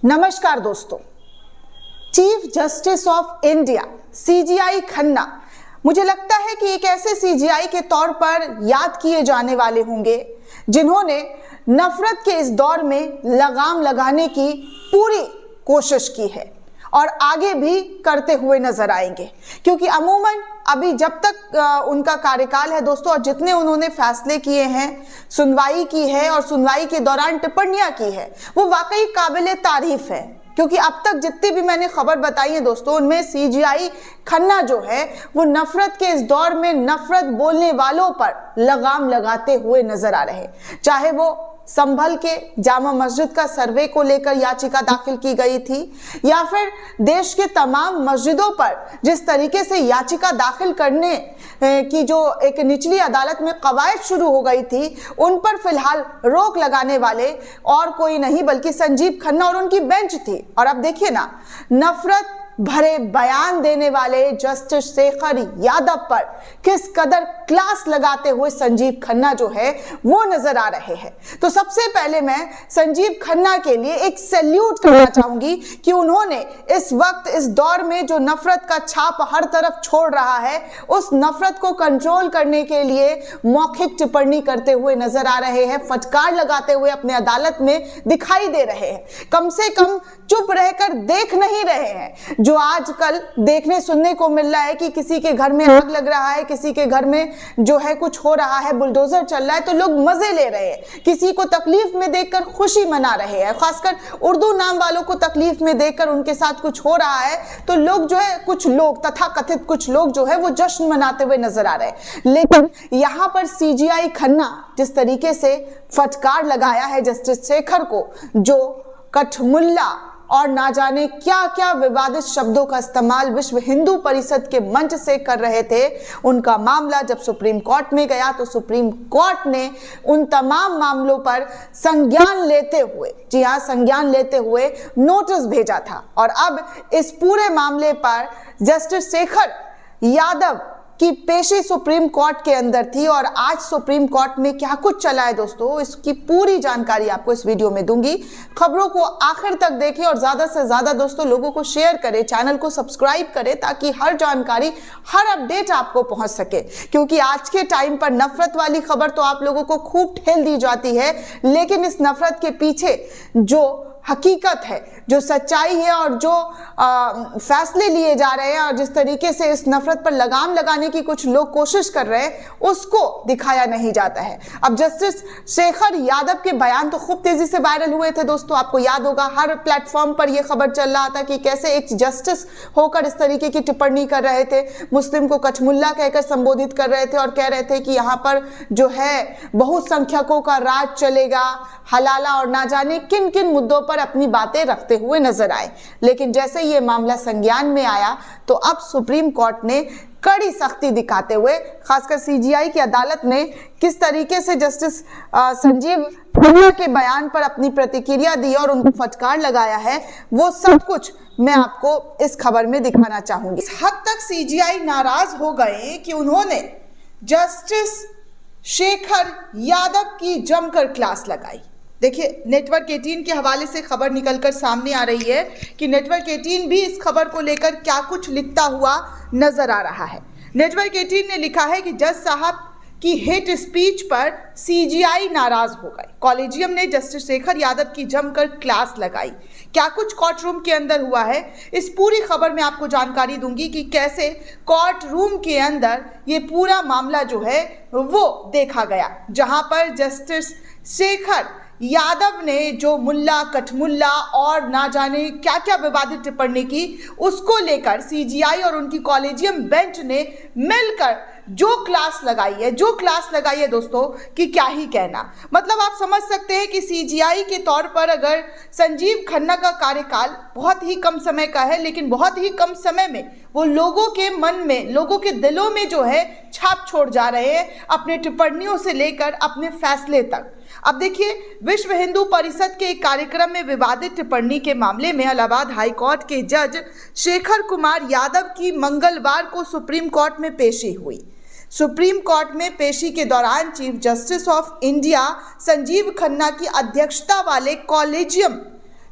नमस्कार दोस्तों, chief justice of India CGI Khanna मुझे लगता है कि एक ऐसे सीजीआई के तौर पर याद किए जाने वाले होंगे जिन्होंने नफरत के इस दौर में लगाम लगाने की पूरी कोशिश की है और आगे भी करते हुए नजर आएंगे, क्योंकि अमूमन अभी जब तक उनका कार्यकाल है दोस्तों, और जितने उन्होंने फैसले किए हैं, सुनवाई की है और सुनवाई के दौरान टिप्पणियां की है, वो वाकई काबिले तारीफ है। क्योंकि अब तक जितनी भी मैंने खबर बताई है दोस्तों, उनमें सीजीआई खन्ना जो है वो नफरत के इस दौर में नफरत बोलने वालों पर लगाम लगाते हुए नजर आ रहे, चाहे वो संभल के जामा मस्जिद का सर्वे को लेकर याचिका दाखिल की गई थी, या फिर देश के तमाम मस्जिदों पर जिस तरीके से याचिका दाखिल करने की जो एक निचली अदालत में कवायद शुरू हो गई थी, उन पर फिलहाल रोक लगाने वाले और कोई नहीं बल्कि संजीव खन्ना और उनकी बेंच थी। और अब देखिए ना, नफरत भरे बयान देने वाले जस्टिस शेखर यादव पर किस कदर क्लास लगाते हुए संजीव खन्ना जो है वो नजर आ रहे हैं। तो सबसे पहले मैं संजीव खन्ना के लिए एक सैल्यूट करना चाहूंगी कि उन्होंने इस वक्त इस दौर में जो नफरत का छाप हर तरफ छोड़ रहा है, उस नफरत को कंट्रोल करने के लिए मौखिक टिप्पणी करते हुए नजर आ रहे हैं, फटकार लगाते हुए अपने अदालत में दिखाई दे रहे हैं। कम से कम चुप रहकर देख नहीं रहे हैं, जो आजकल देखने सुनने को मिल रहा है कि किसी के घर में आग लग रहा है, किसी के घर में जो है कुछ हो रहा है, बुलडोजर चल रहा है, तो लोग मजे ले रहे हैं, किसी को तकलीफ में देखकर खुशी मना रहे हैं। खासकर उर्दू नाम वालों को तकलीफ में देखकर उनके साथ कुछ हो रहा है तो लोग जो है, कुछ लोग तथाकथित कुछ लोग जो है वो जश्न मनाते हुए नजर आ रहे हैं। लेकिन यहां पर सीजीआई खन्ना जिस तरीके से फटकार लगाया है जस्टिस शेखर को, जो कठमुल्ला और ना जाने क्या क्या विवादित शब्दों का इस्तेमाल विश्व हिंदू परिषद के मंच से कर रहे थे, उनका मामला जब सुप्रीम कोर्ट में गया तो सुप्रीम कोर्ट ने उन तमाम मामलों पर संज्ञान लेते हुए, जी हाँ, संज्ञान लेते हुए नोटिस भेजा था। और अब इस पूरे मामले पर जस्टिस शेखर यादव की पेशी सुप्रीम कोर्ट के अंदर थी और आज सुप्रीम कोर्ट में क्या कुछ चला है दोस्तों, इसकी पूरी जानकारी आपको इस वीडियो में दूंगी। खबरों को आखिर तक देखें और ज्यादा से ज्यादा दोस्तों लोगों को शेयर करें, चैनल को सब्सक्राइब करें ताकि हर जानकारी, हर अपडेट आपको पहुंच सके। क्योंकि आज के टाइम पर नफरत वाली खबर तो आप लोगों को खूब ठेल दी जाती है, लेकिन इस नफरत के पीछे जो हकीकत है, जो सच्चाई है और जो फैसले लिए जा रहे हैं और जिस तरीके से इस नफरत पर लगाम लगाने की कुछ लोग कोशिश कर रहे हैं, उसको दिखाया नहीं जाता है। अब जस्टिस शेखर यादव के बयान तो खूब तेजी से वायरल हुए थे दोस्तों, आपको याद होगा हर प्लेटफॉर्म पर यह खबर चल रहा था कि कैसे एक जस्टिस होकर इस तरीके की टिप्पणी कर रहे थे, मुस्लिम को कठमुल्ला कहकर संबोधित कर रहे थे और कह रहे थे कि यहाँ पर जो है बहुसंख्यकों का राज चलेगा, हलाला और ना जाने किन किन मुद्दों पर अपनी बातें रखते हुए नजर आए। लेकिन जैसे ये मामला संज्ञान में आया तो अब सुप्रीम कोर्ट ने कड़ी सख्ती दिखाते हुए, खासकर सीजीआई की अदालत ने किस तरीके से जस्टिस संजीव खन्ना के बयान पर अपनी प्रतिक्रिया दी और उनको फटकार लगाया है, वो सब कुछ मैं आपको इस खबर में दिखाना चाहूंगी। इस हद तक सीजीआई नाराज हो गए कि उन्होंने जस्टिस शेखर यादव की जमकर क्लास लगाई। देखिए, नेटवर्क 18 के हवाले से खबर निकलकर सामने आ रही है कि नेटवर्क 18 भी इस खबर को लेकर क्या कुछ लिखता हुआ नजर आ रहा है। नेटवर्क 18 ने लिखा है कि जज साहब की हेट स्पीच पर सीजीआई नाराज हो गए, कॉलेजियम ने जस्टिस शेखर यादव की जमकर क्लास लगाई। क्या कुछ कोर्ट रूम के अंदर हुआ है, इस पूरी खबर में आपको जानकारी दूंगी कि कैसे कोर्ट रूम के अंदर ये पूरा मामला जो है वो देखा गया, जहां पर जस्टिस शेखर यादव ने जो मुल्ला कठमुल्ला और ना जाने क्या क्या विवादित टिप्पणी की, उसको लेकर सीजीआई और उनकी कॉलेजियम बेंच ने मिलकर जो क्लास लगाई है दोस्तों कि क्या ही कहना। मतलब आप समझ सकते हैं कि सीजीआई के तौर पर अगर संजीव खन्ना का कार्यकाल बहुत ही कम समय का है, लेकिन बहुत ही कम समय में वो लोगों के मन में, लोगों के दिलों में जो है छाप छोड़ जा रहे हैं, अपने टिप्पणियों से लेकर अपने फैसले तक। अब देखिए, विश्व हिंदू परिषद के एक कार्यक्रम में विवादित टिप्पणी के मामले में इलाहाबाद हाई कोर्ट के जज शेखर कुमार यादव की मंगलवार को सुप्रीम कोर्ट में पेशी हुई। सुप्रीम कोर्ट में पेशी के दौरान chief justice of India Sanjeev Khanna की अध्यक्षता वाले कॉलेजियम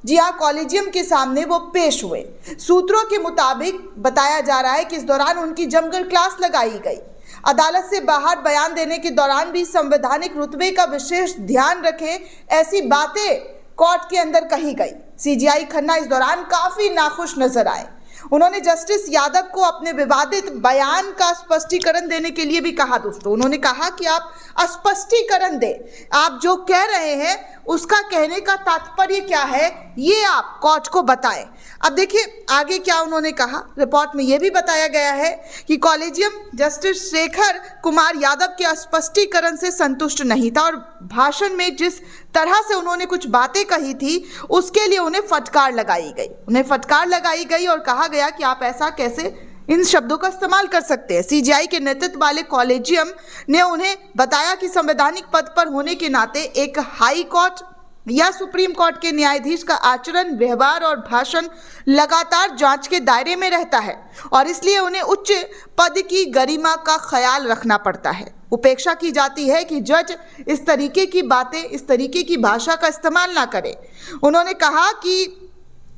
जी हाँ, कॉलेजियम के सामने वो पेश हुए। सूत्रों के मुताबिक बताया जा रहा है कि इस दौरान उनकी जमकर क्लास लगाई गई। अदालत से बाहर बयान देने के दौरान भी संवैधानिक रुतबे का विशेष ध्यान रखे ऐसी बातें कोर्ट के अंदर कही गई। सीजीआई खन्ना इस दौरान काफी नाखुश नजर आए। उन्होंने जस्टिस यादव को अपने विवादित बयान का स्पष्टीकरण देने के लिए भी कहा। दोस्तों, उन्होंने कहा कि आप स्पष्टीकरण दें, आप जो कह रहे हैं उसका कहने का तात्पर्य क्या है, ये आप कोर्ट को बताएं। अब देखिए आगे क्या उन्होंने कहा। रिपोर्ट में यह भी बताया गया है कि कॉलेजियम जस्टिस शेखर कुमार यादव के स्पष्टीकरण से संतुष्ट नहीं था और भाषण में जिस तरह से उन्होंने कुछ बातें कही थी उसके लिए उन्हें फटकार लगाई गई और कहा गया कि आप ऐसा कैसे इन शब्दों का इस्तेमाल कर सकते हैं। सीजीआई के नेतृत्व वाले कॉलेजियम ने उन्हें बताया कि संवैधानिक पद पर होने के नाते एक हाई कोर्ट या सुप्रीम कोर्ट के न्यायाधीश का आचरण, व्यवहार और भाषण लगातार जांच के दायरे में रहता है और इसलिए उन्हें उच्च पद की गरिमा का ख्याल रखना पड़ता है। उपेक्षा की जाती है कि जज इस तरीके की बातें, इस तरीके की भाषा का इस्तेमाल ना करे। उन्होंने कहा कि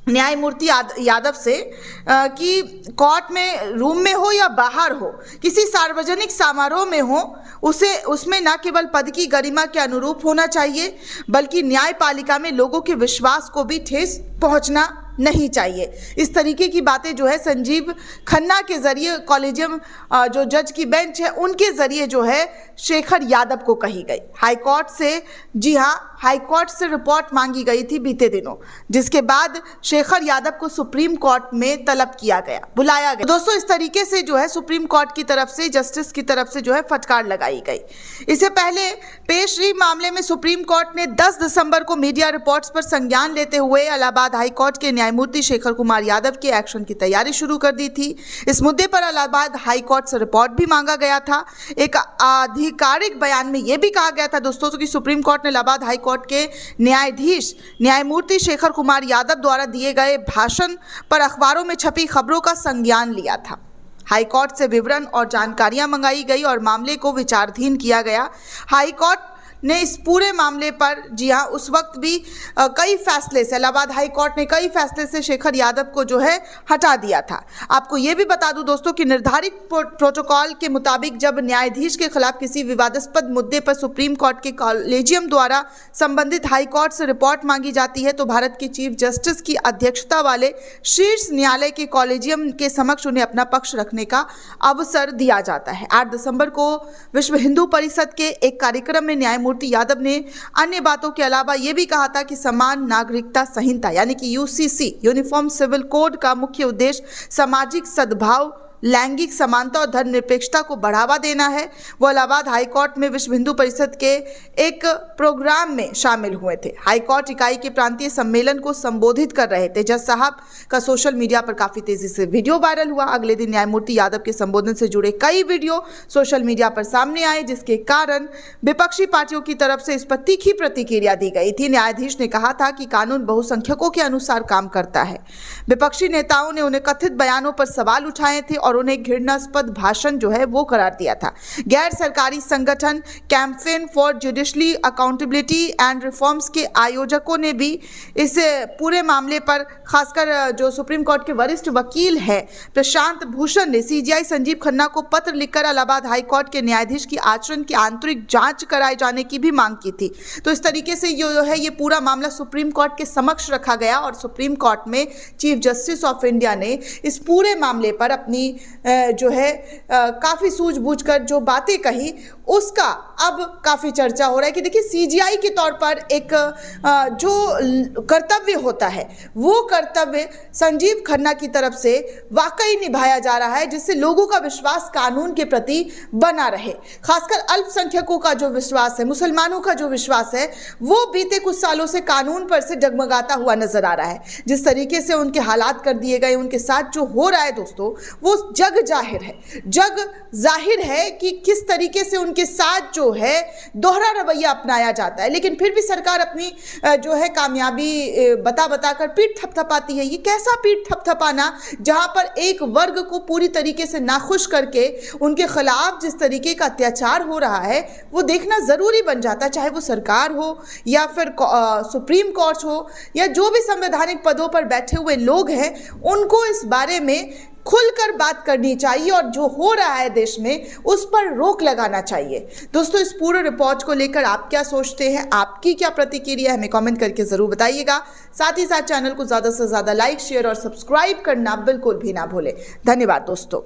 न्यायमूर्ति यादव से कि कोर्ट में रूम में हो या बाहर हो, किसी सार्वजनिक समारोह में हो, उसमें न केवल पद की गरिमा के अनुरूप होना चाहिए बल्कि न्यायपालिका में लोगों के विश्वास को भी ठेस पहुंचना नहीं चाहिए। इस तरीके की बातें जो है संजीव खन्ना के जरिए कॉलेजियम जो जज की बेंच है उनके जरिए जो है शेखर यादव को कही गई। हाईकोर्ट से, जी हाँ, हाईकोर्ट से रिपोर्ट मांगी गई थी बीते दिनों, जिसके बाद शेखर यादव को सुप्रीम कोर्ट में तलब किया गया, बुलाया गया। दोस्तों, इस तरीके से जो है सुप्रीम कोर्ट की तरफ से, जस्टिस की तरफ से जो है फटकार लगाई गई। इससे पहले पेश हुई मामले में सुप्रीम कोर्ट ने 10 दिसंबर को मीडिया रिपोर्ट्स पर संज्ञान लेते हुए इलाहाबाद हाईकोर्ट के न्यायमूर्ति शेखर कुमार यादव के एक्शन की तैयारी शुरू कर दी थी। इस मुद्दे पर इलाहाबाद हाईकोर्ट से रिपोर्ट भी मांगा गया था। एक आधिकारिक बयान में यह भी कहा गया था दोस्तों कि सुप्रीम कोर्ट ने इलाहाबाद हाईकोर्ट के न्यायाधीश न्यायमूर्ति शेखर कुमार यादव द्वारा दिए गए भाषण पर अखबारों में छपी खबरों का संज्ञान लिया था। हाईकोर्ट से विवरण और जानकारियां मंगाई गई और मामले को विचाराधीन किया गया। हाईकोर्ट ने इस पूरे मामले पर, जी हाँ, उस वक्त भी कई फैसले से, इलाहाबाद हाई कोर्ट ने कई फैसले से शेखर यादव को जो है हटा दिया था। आपको ये भी बता दूं दोस्तों कि निर्धारित प्रोटोकॉल के मुताबिक जब न्यायाधीश के खिलाफ किसी विवादास्पद मुद्दे पर सुप्रीम कोर्ट के कॉलेजियम द्वारा संबंधित हाई कोर्ट से रिपोर्ट मांगी जाती है तो भारत के चीफ जस्टिस की अध्यक्षता वाले शीर्ष न्यायालय के कॉलेजियम के समक्ष उन्हें अपना पक्ष रखने का अवसर दिया जाता है। 8 दिसंबर को विश्व हिंदू परिषद के एक कार्यक्रम में न्यायमूर्ति यादव ने अन्य बातों के अलावा यह भी कहा था कि समान नागरिकता संहिता यानी कि यूसीसी, यूनिफॉर्म सिविल कोड का मुख्य उद्देश्य सामाजिक सद्भाव, लैंगिक समानता और धर्मनिरपेक्षता को बढ़ावा देना है। वो इलाहाबाद हाईकोर्ट में विश्व हिंदू परिषद के एक प्रोग्राम में शामिल हुए थे। हाईकोर्ट इकाई के प्रांतीय सम्मेलन को संबोधित कर रहे थे। जज साहब का सोशल मीडिया पर काफी तेजी से वीडियो वायरल हुआ। अगले दिन न्यायमूर्ति यादव के संबोधन से जुड़े कई वीडियो सोशल मीडिया पर सामने आए, जिसके कारण विपक्षी पार्टियों की तरफ से इस पर तीखी प्रतिक्रिया दी गई थी। न्यायाधीश ने कहा था कि कानून बहुसंख्यकों के अनुसार काम करता है। विपक्षी नेताओं ने उन्हें कथित बयानों पर सवाल उठाए थे और उन्हें घृणास्पद भाषण जो है वो करार दिया था। गैर सरकारी संगठन campaign for judicially accountability and reforms के आयोजकों ने भी इस पूरे मामले पर, खासकर जो सुप्रीम कोर्ट के वरिष्ठ वकील है प्रशांत भूषण ने सीजीआई संजीव खन्ना को पत्र लिखकर इलाहाबाद हाई कोर्ट के न्यायाधीश की आचरण की आंतरिक जांच कराए जाने की भी मांग की थी। तो इस तरीके से जो है ये पूरा मामला सुप्रीम कोर्ट के समक्ष रखा गया और सुप्रीम कोर्ट में चीफ जस्टिस ऑफ इंडिया ने इस पूरे मामले पर अपनी जो है काफी सूझबूझकर जो बातें कही उसका अब काफी चर्चा हो रहा है कि देखिए सीजीआई के तौर पर एक जो कर्तव्य होता है वो कर्तव्य संजीव खन्ना की तरफ से वाकई निभाया जा रहा है, जिससे लोगों का विश्वास कानून के प्रति बना रहे। खासकर अल्पसंख्यकों का जो विश्वास है, मुसलमानों का जो विश्वास है, वो बीते कुछ सालों से कानून पर से डगमगाता हुआ नजर आ रहा है। जिस तरीके से उनके हालात कर दिए गए, उनके साथ जो हो रहा है दोस्तों, वो जग जाहिर है कि किस तरीके से उनके साथ जो जो है दोहरा रवैया अपनाया जाता है, लेकिन फिर भी सरकार अपनी जो है कामयाबी बता कर पीठ थपथपाती है। ये कैसा पीठ थपथपाना, जहां पर एक वर्ग को पूरी तरीके से नाखुश करके उनके खिलाफ जिस तरीके का अत्याचार हो रहा है वो देखना जरूरी बन जाता है, चाहे वो सरकार हो या फिर सुप्रीम कोर्ट हो या जो भी संवैधानिक पदों पर बैठे हुए लोग हैं, उनको इस बारे में खुलकर बात करनी चाहिए और जो हो रहा है देश में उस पर रोक लगाना चाहिए। दोस्तों, इस पूरे रिपोर्ट को लेकर आप क्या सोचते हैं, आपकी क्या प्रतिक्रिया है, हमें कमेंट करके जरूर बताइएगा। साथ ही साथ चैनल को ज़्यादा से ज़्यादा लाइक, शेयर और सब्सक्राइब करना बिल्कुल भी ना भूलें। धन्यवाद दोस्तों।